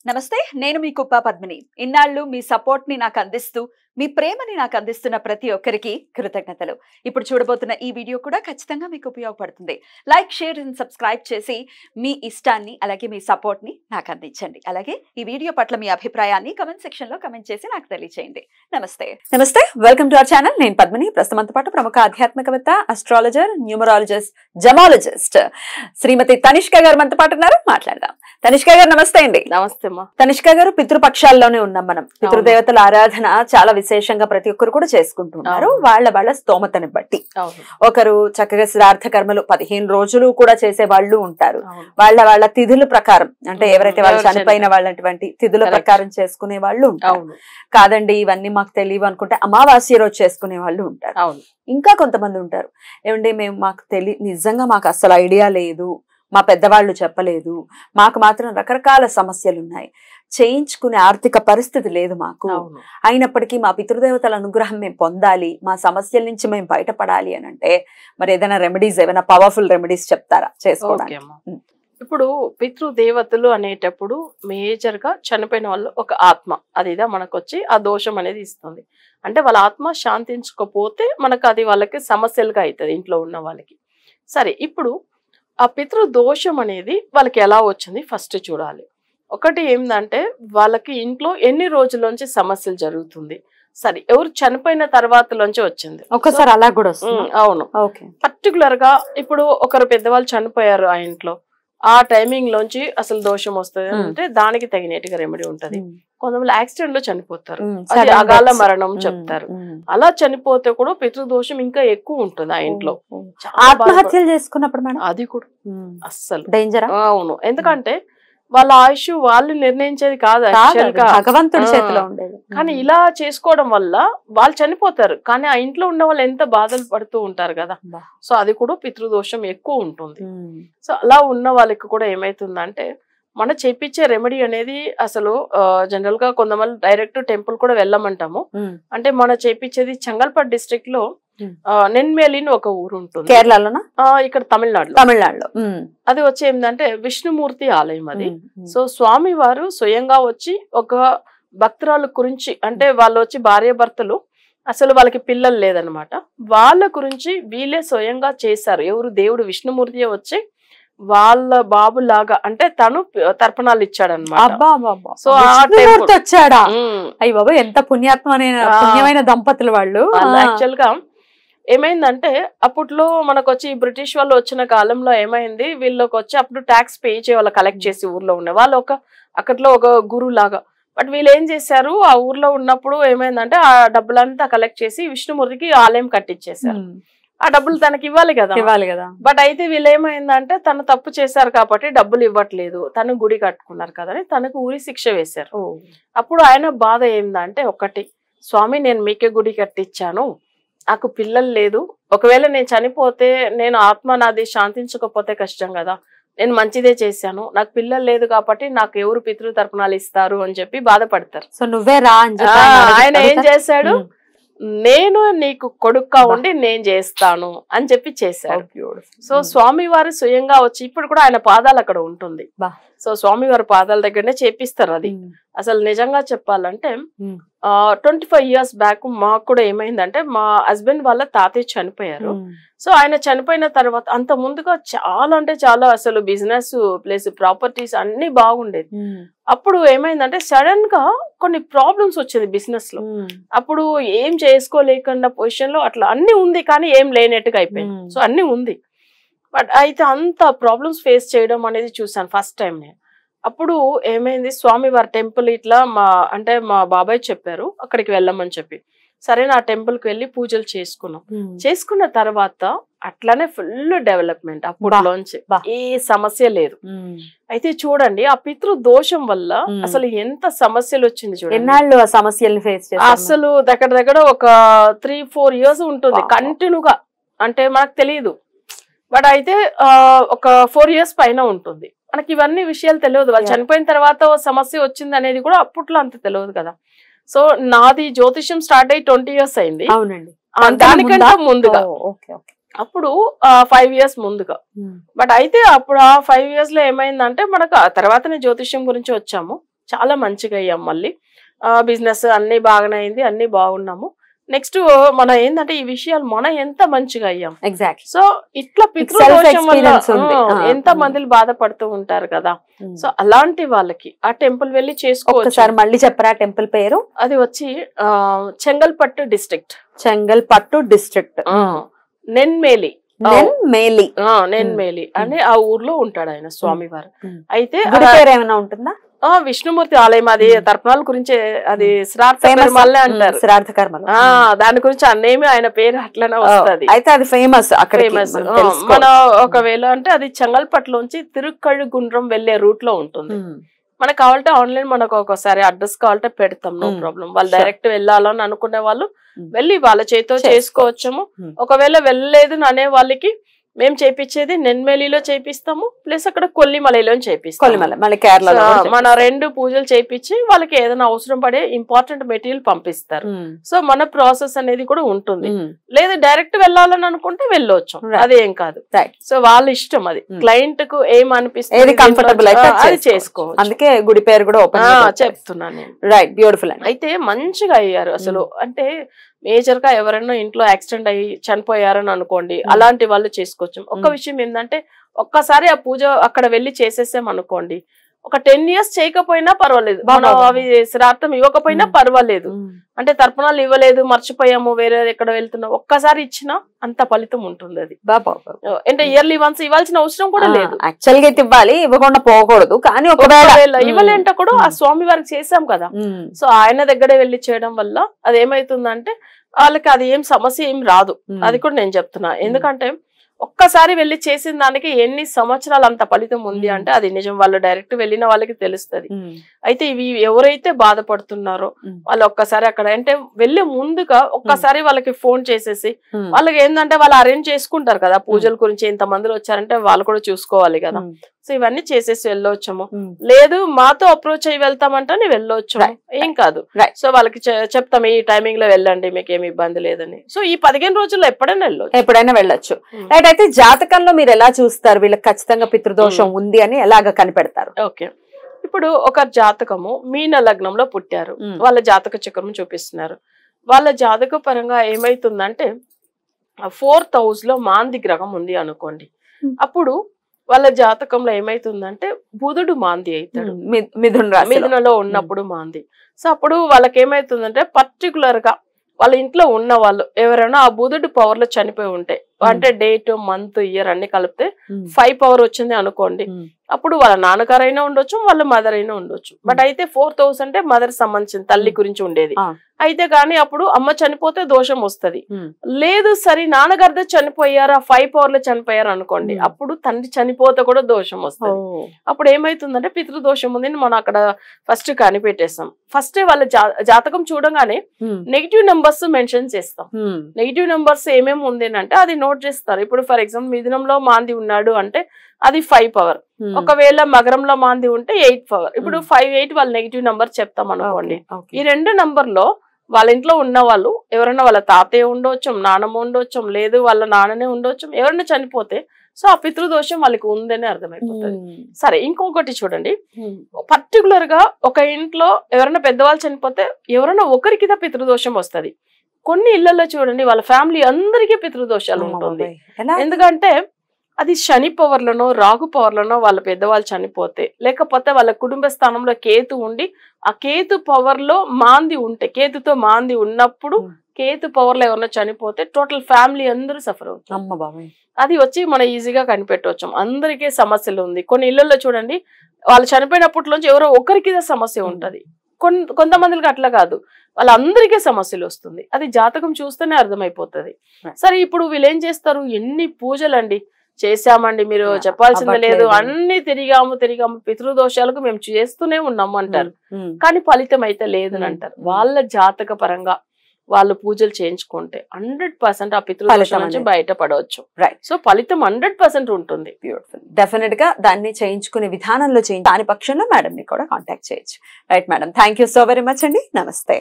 నమస్తే నేను మీ కుప్ప పద్మిని ఇన్నాళ్ళు మీ సపోర్ట్ ని నాకు అందిస్తూ మీ ప్రేమని నాకు అందిస్తున్న ప్రతి ఒక్కరికి కృతజ్ఞతలు ఇప్పుడు చూడబోతున్న ఈ వీడియో కూడా ఖచ్చితంగా మీకు ఉపయోగపడుతుంది లైక్ షేర్ అండ్ సబ్స్క్రైబ్ చేసి మీ ఇష్టాన్ని అలాగే మీ సపోర్ట్ ని నాకు అందించండి అలాగే ఈ వీడియో పట్ల మీ అభిప్రాయాన్ని కామెంట్ సెక్షన్ లో కామెంట్ చేసి నాకు తెలియజేయండి నమస్తే వెల్కమ్ టు అవర్ ఛానల్ నేను పద్మిని ప్రస్తుతంతో పాటు ప్రముఖ ఆధ్యాత్మికవేత్త అస్ట్రాలజర్ న్యూమరాలజిస్ట్ జమాలజిస్ట్ శ్రీమతి తనిష్క గారు మనతో పాటు ఉన్నారు మాట్లాడదాం తనిష్క గారు నమస్తే అండి నమస్తే తనిష్క గారు పితృపక్షాల్లోనే ఉన్నాం మనం పితృదేవతల ఆరాధన చాలా విశేషంగా ప్రతి ఒక్కరు కూడా చేసుకుంటున్నారు వాళ్ళ స్తోమతని బట్టి ఒకరు చక్కగా శ్రార్థ కర్మలు 15 రోజులు కూడా చేసే వాళ్ళు ఉంటారు వాళ్ళ తిథుల ప్రకారం అంటే ఎవరైతే వాళ్ళు చనిపోయిన వాళ్ళటువంటి తిథుల ప్రకారం చేసుకునే వాళ్ళు ఉంటారు కాదండి ఇవన్నీ మాకు తెలియవు అనుకుంటే అమావాస్య రోజు చేసుకునే వాళ్ళు ఉంటారు ఇంకా కొంతమంది ఉంటారు ఏమంటే మేము నిజంగా మాకు అసలు ఐడియా లేదు మా పెద్దవాళ్ళు చెప్పలేదు మాకు మాత్రం రకరకాల సమస్యలు ఉన్నాయి చేయించుకునే ఆర్థిక పరిస్థితి లేదు మాకు అయినప్పటికీ మా పితృదేవతల అనుగ్రహం మేము పొందాలి మా సమస్యల నుంచి మేము బయటపడాలి అని అంటే మరి ఏదైనా రెమెడీస్ ఏమైనా పవర్ఫుల్ రెమెడీస్ చెప్తారా చేసుకోవడానికి ఇప్పుడు పితృదేవతలు అనేటప్పుడు మేజర్ గా చనిపోయిన వాళ్ళు ఒక ఆత్మ అదిదా మనకు వచ్చి ఆ దోషం అనేది ఇస్తుంది అంటే వాళ్ళ ఆత్మ శాంతించకపోతే మనకు అది వాళ్ళకి సమస్యలుగా అవుతుంది ఇంట్లో ఉన్న వాళ్ళకి సరే ఇప్పుడు ఆ పితృ దోషం అనేది వాళ్ళకి ఎలా వచ్చింది ఫస్ట్ చూడాలి ఒకటి ఏంటంటే వాళ్ళకి ఇంట్లో ఎన్ని రోజుల నుంచి సమస్యలు జరుగుతుంది సరే ఎవరు చనిపోయిన తర్వాతలోంచి వచ్చింది ఒకసారి అలా కూడా అవును పర్టికులర్ గా ఇప్పుడు ఒకరు పెద్దవాళ్ళు చనిపోయారు ఆ ఇంట్లో ఆ టైమింగ్ లోంచి అసలు దోషం వస్తుంది అంటే దానికి తగినట్టుగా రెమెడీ ఉంటది కొంతమంది యాక్సిడెంట్ లో చనిపోతారు అది అకాల మరణం చెప్తారు అలా చనిపోతే కూడా పితృదోషం ఇంకా ఎక్కువ ఉంటుంది ఆ ఇంట్లో ఆత్మహత్యలు చేసుకున్నప్పుడు అది కూడా అస్సలు డేంజర్ అవును ఎందుకంటే వాళ్ళ ఆయుష్ వాళ్ళు నిర్ణయించేది కాదు భగవంతుడి చేతిలో ఉండేది కానీ ఇలా చేసుకోవడం వల్ల వాళ్ళు చనిపోతారు కానీ ఆ ఇంట్లో ఉన్న వాళ్ళు ఎంత బాధలు పడుతూ ఉంటారు కదా సో అది కూడా పితృదోషం ఎక్కువ ఉంటుంది సో అలా ఉన్న వాళ్ళకి కూడా ఏమైతుందంటే మన చేపించే రెమెడీ అనేది అసలు జనరల్ గా కొంతమంది డైరెక్ట్ టెంపుల్ కూడా వెళ్ళమంటాము అంటే మన చేపించేది చెంగల్పట్ డిస్ట్రిక్ట్ లో నెన్మేలిని ఒక ఊరు ఉంటుంది కేరళలోనా ఇక్కడ తమిళనాడులో అది వచ్చి ఏంటంటే విష్ణుమూర్తి ఆలయం అది సో స్వామి వారు స్వయంగా వచ్చి ఒక భక్తురాల గురించి అంటే వాళ్ళు వచ్చి భార్య భర్తలు అసలు వాళ్ళకి పిల్లలు లేదనమాట వాళ్ళ గురించి వీళ్ళే స్వయంగా చేశారు ఎవరు దేవుడు విష్ణుమూర్తి వచ్చి వాళ్ళ బాబు లాగా అంటే తను తర్పణాలు ఇచ్చాడనమాట సో వచ్చాడా అయ్యి బాబు ఎంత పుణ్యమైన దంపతులు వాళ్ళు యాక్చువల్ గా ఏమైందంటే అప్పట్లో మనకు వచ్చి బ్రిటిష్ వాళ్ళు వచ్చిన కాలంలో ఏమైంది వీళ్ళకి వచ్చి అప్పుడు ట్యాక్స్ పే చేయాలి కలెక్ట్ చేసి ఊర్లో ఉండే వాళ్ళు అక్కట్లో ఒక గురువు లాగా బట్ వీళ్ళు ఏం చేశారు ఆ ఊర్లో ఉన్నప్పుడు ఏమైందంటే ఆ డబ్బులంతా కలెక్ట్ చేసి విష్ణుమూర్తికి ఆలయం కట్టించేశారు ఆ డబ్బులు తనకి ఇవ్వాలి కదా బట్ అయితే వీళ్ళు ఏమైందంటే తను తప్పు చేశారు కాబట్టి డబ్బులు ఇవ్వట్లేదు తను గుడి కట్టుకున్నారు కదా అని తనకు ఊరి శిక్ష వేశారు అప్పుడు ఆయన బాధ ఏందంటే ఒకటి స్వామి నేను మీకే గుడి కట్టించాను నాకు పిల్లలు లేదు ఒకవేళ నేను చనిపోతే నేను ఆత్మ నాది శాంతించకపోతే కష్టం కదా నేను మంచిదే చేశాను నాకు పిల్లలు లేదు కాబట్టి నాకు ఎవరు పితృ తర్పణాలు ఇస్తారు అని చెప్పి బాధపడతారు సో నువ్వే రా ఆయన ఏం చేశాడు నేను నీకు కొడుక్గా ఉండి నేను చేస్తాను అని చెప్పి చేశాడు సో స్వామి వారు స్వయంగా వచ్చి ఇప్పుడు కూడా ఆయన పాదాలు అక్కడ ఉంటుంది సో స్వామి వారి పాదాల దగ్గరనే చేపిస్తారు అది అసలు నిజంగా చెప్పాలంటే 25 years బ్యాక్ మాకు కూడా ఏమైందంటే మా హస్బెండ్ వాళ్ళ తాతయ్య చనిపోయారు సో ఆయన చనిపోయిన తర్వాత అంత ముందుగా చాలా అంటే చాలా అసలు బిజినెస్ ప్లస్ ప్రాపర్టీస్ అన్ని బాగుండేది అప్పుడు ఏమైందంటే సడన్ గా కొన్ని ప్రాబ్లమ్స్ వచ్చేది బిజినెస్ లో అప్పుడు ఏం చేసుకోలేకుండా పొజిషన్ లో అట్లా అన్ని ఉంది కానీ ఏం లేనట్టుగా అయిపోయింది సో అన్ని ఉంది బట్ అయితే అంత ప్రాబ్లమ్స్ ఫేస్ చేయడం అనేది చూసాను ఫస్ట్ టైం నేను అప్పుడు ఏమైంది స్వామి వారి టెంపుల్ ఇట్లా మా బాబాయ్ చెప్పారు అక్కడికి వెళ్ళమని చెప్పి సరే నా టెంపుల్ కి వెళ్ళి పూజలు చేసుకున్న తర్వాత అట్లానే ఫుల్ డెవలప్మెంట్ అప్పట్లోంచి ఏ సమస్య లేదు అయితే చూడండి ఆ పితృ దోషం వల్ల అసలు ఎంత సమస్యలు వచ్చింది చూడండి ఎన్నాళ్ళు ఆ సమస్యలు ఫేస్ అసలు దగ్గర ఒక 3-4 years ఉంటుంది కంటిన్యూగా అంటే మనకు తెలియదు బట్ అయితే ఒక 4 years పైన ఉంటుంది మనకి ఇవన్నీ విషయాలు తెలియదు వాళ్ళు చనిపోయిన తర్వాత సమస్య వచ్చింది అనేది కూడా అప్పట్లో అంత తెలియదు కదా సో నాది జ్యోతిష్యం స్టార్ట్ అయ్యి 20 years అయింది అవునండి దానికంటే ముందుగా అప్పుడు 5 years ముందుగా బట్ అయితే అప్పుడు ఆ 5 years లో ఏమైందంటే మనకు ఆ తర్వాతనే జ్యోతిష్యం గురించి వచ్చాము చాలా మంచిగా అయ్యాం. మళ్ళీ బిజినెస్ అన్ని బాగానే అయింది, అన్ని బాగున్నాము. నెక్స్ట్ మనం ఏంటంటే ఈ విషయాలు మనం ఎంత మంచిగా అయ్యాం. ఎగ్జాక్ట్లీ. సో ఇట్లా పితృదోషం వల్ల ఎంత మందిలు బాధపడుతూ ఉంటారు కదా. సో అలాంటి వాళ్ళకి ఆ టెంపుల్ వెళ్ళి చేసుకోవచ్చు. మళ్ళీ చెప్పరా టెంపుల్ పేరు? అది వచ్చి చెంగల్పట్టు డిస్ట్రిక్ట్. చెంగల్పట్టు డిస్ట్రిక్ట్, నెన్మేలి. నెన్మేలి అని ఆ ఊర్లో ఉంటాడు ఆయన స్వామివారు. అయితే ఏమైనా ఉంటుందా? విష్ణుమూర్తి ఆలయం. అది తర్పణాల గురించి, అది శ్రార్థ కర్మలే అంటారు. శ్రార్థ కర్మలు, దాని గురించి అన్నేమి ఆయన పేరు అట్లనే వస్తుంది. అయితే అది ఫేమస్ అక్కడ. ఫేమస్. మన ఒకవేళ అంటే అది చెంగల్పట్టులోంచి తిరుక్కళ్ళగుండ్రం వెళ్లే రూట్ లో ఉంటుంది. మనకు కావాలంటే ఆన్లైన్ మనకు ఒకసారి అడ్రస్ కావాలంటే పెడతాం, నో ప్రాబ్లం. వాళ్ళు డైరెక్ట్ వెళ్ళాలని అనుకునే వాళ్ళు వెళ్ళి వాళ్ళ చేతితో చేసుకోవచ్చాము. ఒకవేళ వెళ్ళలేదు అనే వాళ్ళకి మేము చేపించేది నెన్మేలిలో చేపిస్తాము, ప్లస్ అక్కడ కొల్లిమలలో చేపిస్తాము. మన 2 పూజలు చేపించి వాళ్ళకి ఏదైనా అవసరం పడే ఇంపార్టెంట్ మెటీరియల్ పంపిస్తారు. సో మన ప్రాసెస్ అనేది కూడా ఉంటుంది. లేదు డైరెక్ట్ వెళ్ళాలని అనుకుంటే వెళ్ళొచ్చు, అదేం కాదు. సో వాళ్ళ ఇష్టం, అది క్లయింట్ కు ఏం అనిపిస్తుంది కంఫర్టబుల్ అది చేసుకోవచ్చు. అందుకే గుడి పేరు కూడా చెప్తున్నాను నేను. Right, beautiful. అయితే మంచిగా అయ్యారు అసలు. అంటే మేజర్ గా ఎవరైనా ఇంట్లో యాక్సిడెంట్ అయ్యి చనిపోయారని అనుకోండి, అలాంటి వాళ్ళు చేసుకోవచ్చు. ఒక్క విషయం ఏంటంటే ఒక్కసారి ఆ పూజ అక్కడ వెళ్ళి చేసేసాం అనుకోండి, ఒక 10 years చేయకపోయినా పర్వాలేదు, మనం అవి శ్రార్థం ఇవ్వకపోయినా పర్వాలేదు. అంటే తర్పణాలు ఇవ్వలేదు, మర్చిపోయాము, వేరే ఎక్కడ వెళ్తున్నాం, ఒక్కసారి ఇచ్చినా అంత ఫలితం ఉంటుంది. అది అంటే ఇయర్లీ వన్స్ ఇవ్వాల్సిన అవసరం కూడా లేదు. యాక్చువల్ గా ఇవ్వాలి, ఇవ్వకుండా పోకూడదు. కానీ ఒకవేళ ఇవ్వలేంట కూడా ఆ స్వామి వారికి చేసాం కదా, సో ఆయన దగ్గరే వెళ్ళి చేయడం వల్ల అది ఏమైతుందంటే వాళ్ళకి అది ఏం సమస్య ఏం రాదు. అది కూడా నేను చెప్తున్నా. ఎందుకంటే ఒక్కసారి వెళ్ళి చేసిన దానికి ఎన్ని సంవత్సరాలు అంత ఫలితం ఉంది అంటే అది నిజం. వాళ్ళు డైరెక్ట్ వెళ్ళిన వాళ్ళకి తెలుస్తుంది. అయితే ఇవి ఎవరైతే బాధపడుతున్నారో వాళ్ళు ఒక్కసారి అక్కడ అంటే వెళ్ళే ముందుగా ఒక్కసారి వాళ్ళకి ఫోన్ చేసేసి, వాళ్ళకి ఏంటంటే వాళ్ళు అరేంజ్ చేసుకుంటారు కదా పూజల గురించి, ఇంత మందిలో వచ్చారంటే వాళ్ళు కూడా చూసుకోవాలి కదా. సో ఇవన్నీ చేసేసి వెళ్ళొచ్చాము. లేదు మాతో అప్రోచ్ అయ్యి వెళ్తామంటే వెళ్ళొచ్చు, ఏం కాదు. సో వాళ్ళకి చెప్తాం ఈ టైమింగ్ లో వెళ్ళండి, మీకు ఏమి ఇబ్బంది లేదని. సో ఈ 15 రోజుల్లో ఎప్పుడైనా వెళ్ళొచ్చు. రైట్. అయితే జాతకంలో మీరు ఎలా చూస్తారు వీళ్ళకి ఖచ్చితంగా పితృదోషం ఉంది అని ఎలాగ కనిపెడతారు? ఓకే, ఇప్పుడు ఒక జాతకము మీన లగ్నంలో పుట్టారు, వాళ్ళ జాతక చక్రం చూపిస్తున్నారు. వాళ్ళ జాతక పరంగా ఏమైతుందంటే 4th house లో మాంది గ్రహం ఉంది అనుకోండి. అప్పుడు వాళ్ళ జాతకంలో ఏమైతుందంటే బుధుడు మాంది అవుతాడు, మిథునలో ఉన్నప్పుడు మాంది. సో అప్పుడు వాళ్ళకి ఏమైతుందంటే పర్టికులర్ గా వాళ్ళ ఇంట్లో ఉన్న వాళ్ళు ఎవరైనా ఆ బుధుడు పవర్ లో చనిపోయి ఉంటే, అంటే డేట్, మంత్, ఇయర్ అన్ని కలిపితే 5 పవర్ వచ్చింది అనుకోండి, అప్పుడు వాళ్ళ నాన్నగారైనా ఉండొచ్చు, వాళ్ళ మదర్ అయినా ఉండొచ్చు. బట్ అయితే 4th house అంటే మదర్ సంబంధించిన తల్లి గురించి ఉండేది. అయితే కానీ అప్పుడు అమ్మ చనిపోతే దోషం వస్తుంది. లేదు సరే నాన్నగారితో చనిపోయారు, 5 పవర్ లో చనిపోయారు అనుకోండి, అప్పుడు తండ్రి చనిపోతే కూడా దోషం వస్తుంది. అప్పుడు ఏమైతుందంటే పితృదోషం ఉంది మనం అక్కడ ఫస్ట్ కనిపెట్టేస్తాం. ఫస్ట్ వాళ్ళ జాతకం చూడగానే నెగిటివ్ నెంబర్స్ మెన్షన్ చేస్తాం. నెగిటివ్ నెంబర్స్ ఏమేమి ఉంది అంటే అది నోట్ చేస్తారు. ఇప్పుడు ఫర్ ఎగ్జాంపుల్ మిథునంలో మాంది ఉన్నాడు అంటే అది 5 పవర్. ఒకవేళ మకరంలో మాంది ఉంటే 8 పవర్. ఇప్పుడు 5, 8 వాళ్ళ నెగిటివ్ నెంబర్ చెప్తాం అనుకోండి. ఈ 2 నంబర్లో వాళ్ళ ఇంట్లో ఉన్న వాళ్ళు ఎవరైనా వాళ్ళ తాతయ్య ఉండొచ్చు, నాన్నమ్మ ఉండొచ్చు, లేదు వాళ్ళ నాన్ననే ఉండొచ్చు, ఎవరైనా చనిపోతే సో ఆ పితృదోషం వాళ్ళకి ఉందని అర్థమైపోతుంది. సరే ఇంకొకటి చూడండి, పర్టికులర్ గా ఒక ఇంట్లో ఎవరైనా పెద్దవాళ్ళు చనిపోతే ఎవరైనా ఒకరికి పితృదోషం వస్తుంది. కొన్ని ఇళ్లలో చూడండి వాళ్ళ ఫ్యామిలీ అందరికీ పితృదోషాలు ఉంటుంది. ఎందుకంటే అది శని పవర్లనో రాహు పవర్లనో వాళ్ళ పెద్దవాళ్ళు చనిపోతే, లేకపోతే వాళ్ళ కుటుంబ స్థానంలో కేతు ఉండి ఆ కేతు పవర్ లో మాంది ఉంటే, కేతుతో మాంది ఉన్నప్పుడు కేతు పవర్ లో ఎవరైనా చనిపోతే టోటల్ ఫ్యామిలీ అందరూ సఫర్ అవుతారు. అది వచ్చి మనం ఈజీగా కనిపెట్టవచ్చు. అందరికీ సమస్యలు ఉంది. కొన్ని ఇళ్లలో చూడండి వాళ్ళు చనిపోయినప్పట్లోంచి ఎవరో ఒకరికి సమస్య ఉంటది, కొంతమందికి అట్లా కాదు, వాళ్ళందరికీ సమస్యలు వస్తుంది. అది జాతకం చూస్తేనే అర్థమైపోతుంది. సరే ఇప్పుడు వీళ్ళు ఏం చేస్తారు, ఎన్ని పూజలండి చేశామండి, మీరు చెప్పాల్సింది లేదు, అన్ని తిరిగాము పితృదోషాలకు మేము చేస్తూనే ఉన్నాము అంటారు, కానీ ఫలితం అయితే లేదని అంటారు. వాళ్ళ జాతక పరంగా వాళ్ళు పూజలు చేయించుకుంటే 100% ఆ పితృదోషం నుంచి బయటపడవచ్చు. సో ఫలితం 100% ఉంటుంది. బ్యూటిఫుల్. డెఫినెట్ గా దాన్ని చేయించుకునే విధానంలో దాని పక్షంలో మేడం ని కూడా కాంటాక్ట్ చేయొచ్చు. Right madam, thank you so very much అండి. నమస్తే.